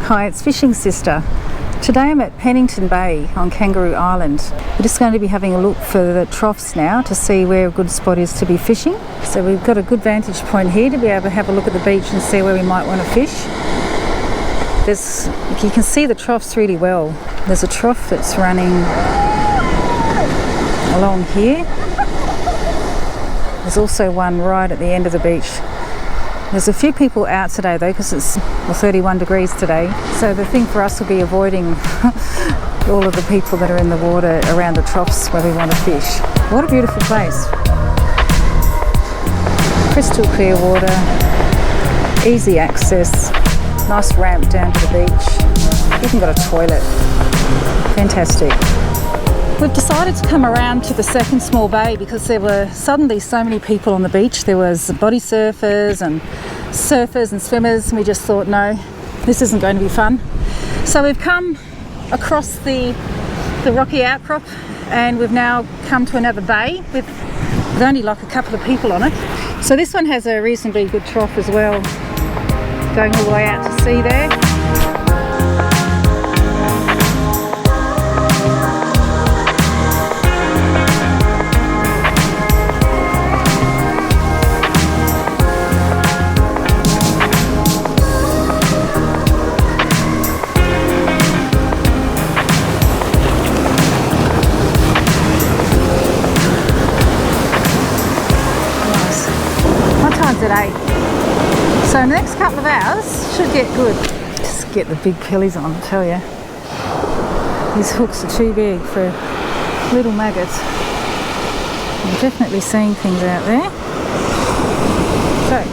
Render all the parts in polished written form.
Hi, it's Fishing Sister. Today I'm at Pennington Bay on Kangaroo Island. We're just going to be having a look for the troughs now to see where a good spot is to be fishing. So we've got a good vantage point here to be able to have a look at the beach and see where we might want to fish. You can see the troughs really well. There's a trough that's running along here. There's also one right at the end of the beach. There's a few people out today though because it's 31 degrees today. So the thing for us will be avoiding all of the people that are in the water around the troughs where we want to fish. What a beautiful place. Crystal clear water, easy access, nice ramp down to the beach. Even got a toilet. Fantastic. We've decided to come around to the second small bay because there were suddenly so many people on the beach. There was body surfers and swimmers, and we just thought, no, this isn't going to be fun. So we've come across the rocky outcrop and we've now come to another bay with only like a couple of people on it. So this one has a reasonably good trough as well, going all the way out to sea there. At 8. So in the next couple of hours should get good. Just get the big pillies on, I tell you. These hooks are too big for little maggots. I'm definitely seeing things out there. So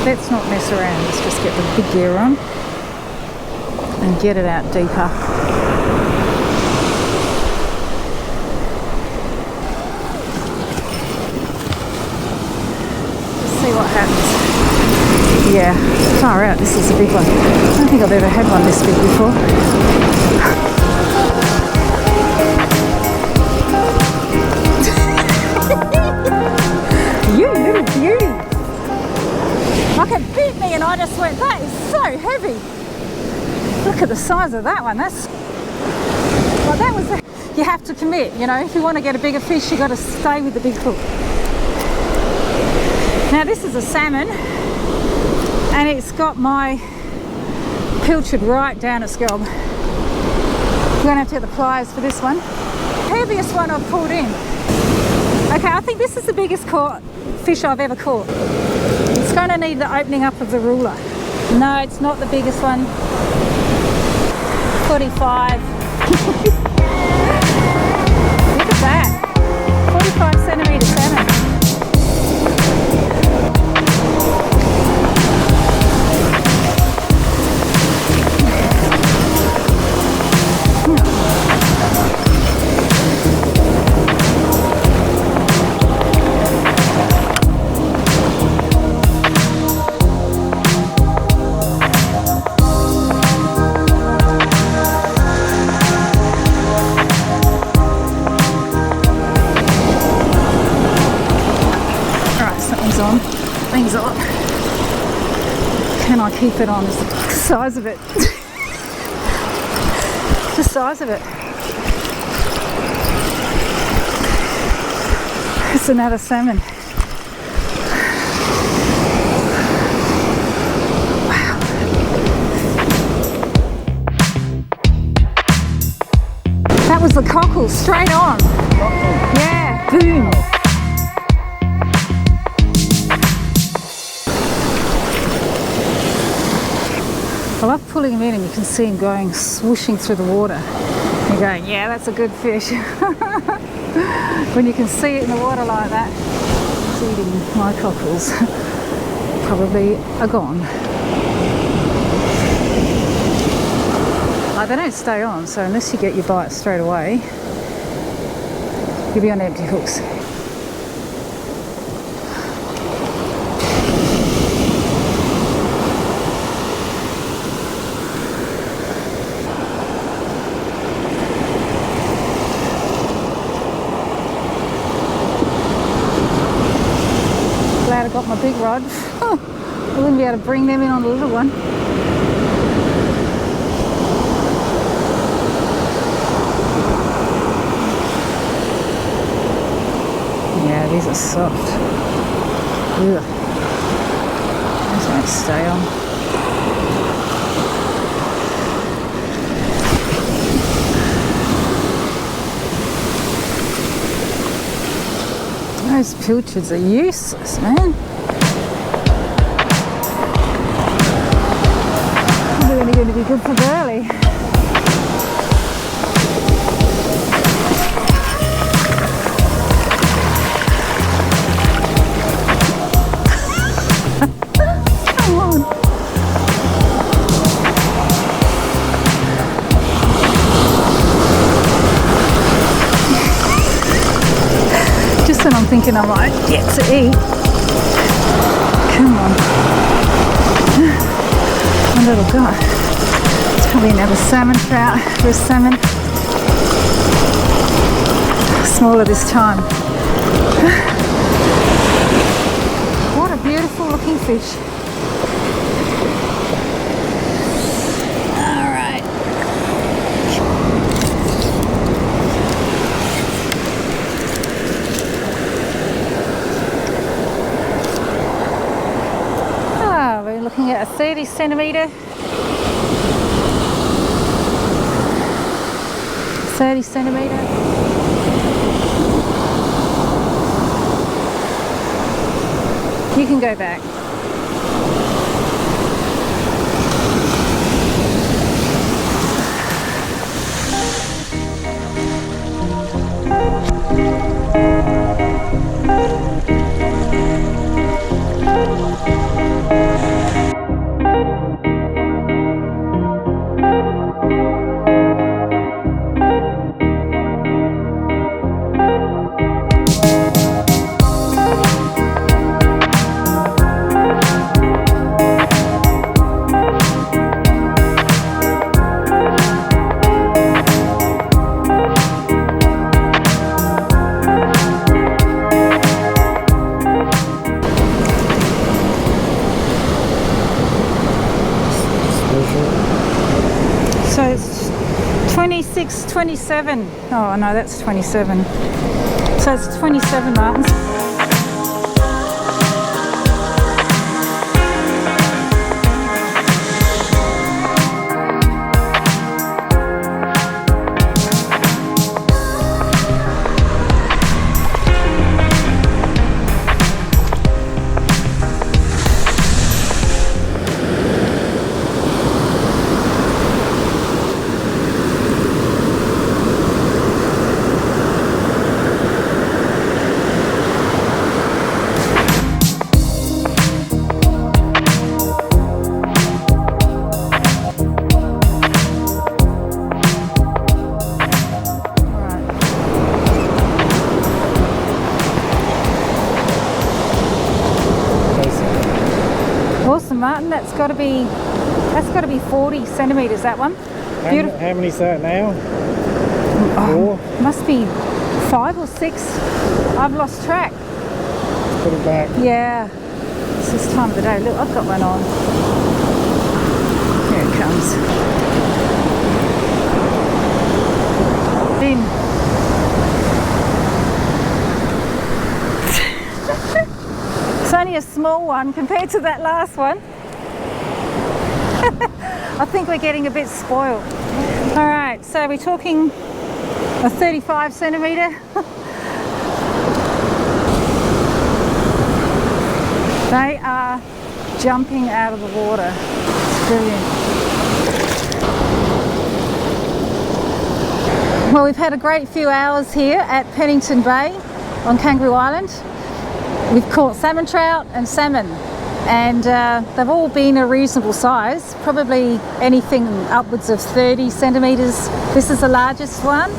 let's not mess around, let's just get the big gear on and get it out deeper. See what happens. Yeah, far out, this is a big one. I don't think I've ever had one this big before. You little beauty! Like it beat me and I just went, that is so heavy. Look at the size of that one. That's well, that was you have to commit, you know, if you want to get a bigger fish you've got to stay with the big hook. Now this is a salmon and it's got my pilchard right down its gob. We're going to have to get the pliers for this one. Heaviest one I've pulled in. Okay, I think this is the biggest fish I've ever caught. It's going to need the opening up of the ruler. No, it's not the biggest one. 45. Look at that. 45 centimetre salmon. Things on. Can I keep it on? Is the size of it. The size of it. It's another salmon. Wow. That was the cockle, straight on. Yeah, boom. I love pulling him in and you can see him going swooshing through the water. You're going, yeah, that's a good fish. When you can see it in the water like that, it's eating my cockles. Probably are gone. They don't stay on, so unless you get your bite straight away, you'll be on empty hooks. Glad I got my big rod. I wouldn't be able to bring them in on the little one. are soft. Ugh. These won't stay on. Those pilchards are useless, man. They're only going to be good for Burley. Come on. Just when I'm thinking I might get to eat. Come on. My little guy. It's probably another salmon trout. There's salmon. Smaller this time. What a beautiful looking fish. Alright. We're looking at a 30 centimetre. 30 centimetre. You can go back. So it's 26, 27. Oh no, that's 27. So it's 27 martins. Awesome, Martin. That's got to be 40 centimetres. That one. Beautiful. How many's that now? Oh, must be 5 or 6. I've lost track. Put it back. Yeah. It's this time of the day. Look, I've got one on. Here it comes. In. It's only a small one compared to that last one. I think we're getting a bit spoiled. All right, so we're talking a 35 centimetre. They are jumping out of the water. It's brilliant. Well, we've had a great few hours here at Pennington Bay on Kangaroo Island. We've caught salmon trout and salmon, and they've all been a reasonable size, probably anything upwards of 30 centimetres. This is the largest one,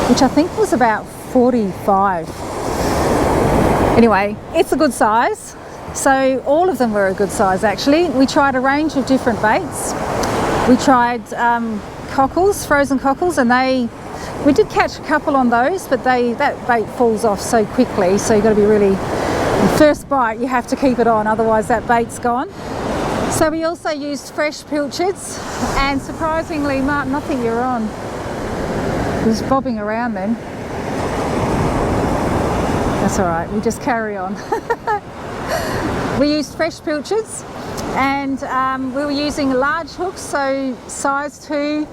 which I think was about 45. Anyway, it's a good size. So all of them were a good size actually. We tried a range of different baits. We tried cockles, frozen cockles, and we did catch a couple on those, but that bait falls off so quickly, so you've got to be really, first bite you have to keep it on, otherwise that bait's gone. So we also used fresh pilchards, and surprisingly, Martin, I think you're on. It was bobbing around then. A That's all right, we just carry on. We used fresh pilchards, and we were using large hooks, so size 2,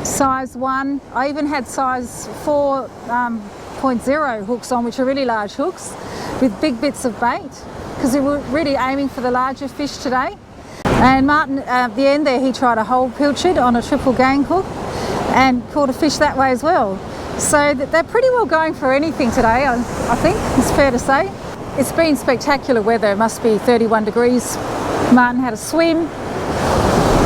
size 1. I even had size 4.0 hooks on, which are really large hooks, with big bits of bait, because we were really aiming for the larger fish today. And Martin, at the end there, he tried a whole pilchard on a triple gang hook and caught a fish that way as well. So they're pretty well going for anything today, I think it's fair to say. It's been spectacular weather. It must be 31 degrees. Martin had a swim.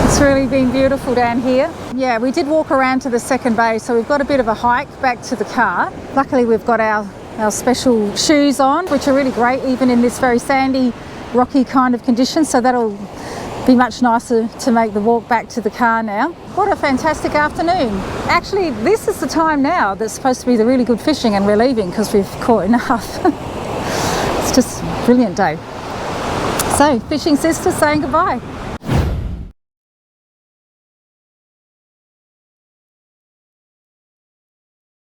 It's really been beautiful down here. Yeah, we did walk around to the second bay, so we've got a bit of a hike back to the car. Luckily we've got our special shoes on, which are really great even in this very sandy, rocky kind of condition, so that'll be much nicer to make the walk back to the car now. What a fantastic afternoon. Actually, this is the time now that's supposed to be the really good fishing, and we're leaving because we've caught enough. It's just a brilliant day. So, Fishing Sister saying goodbye.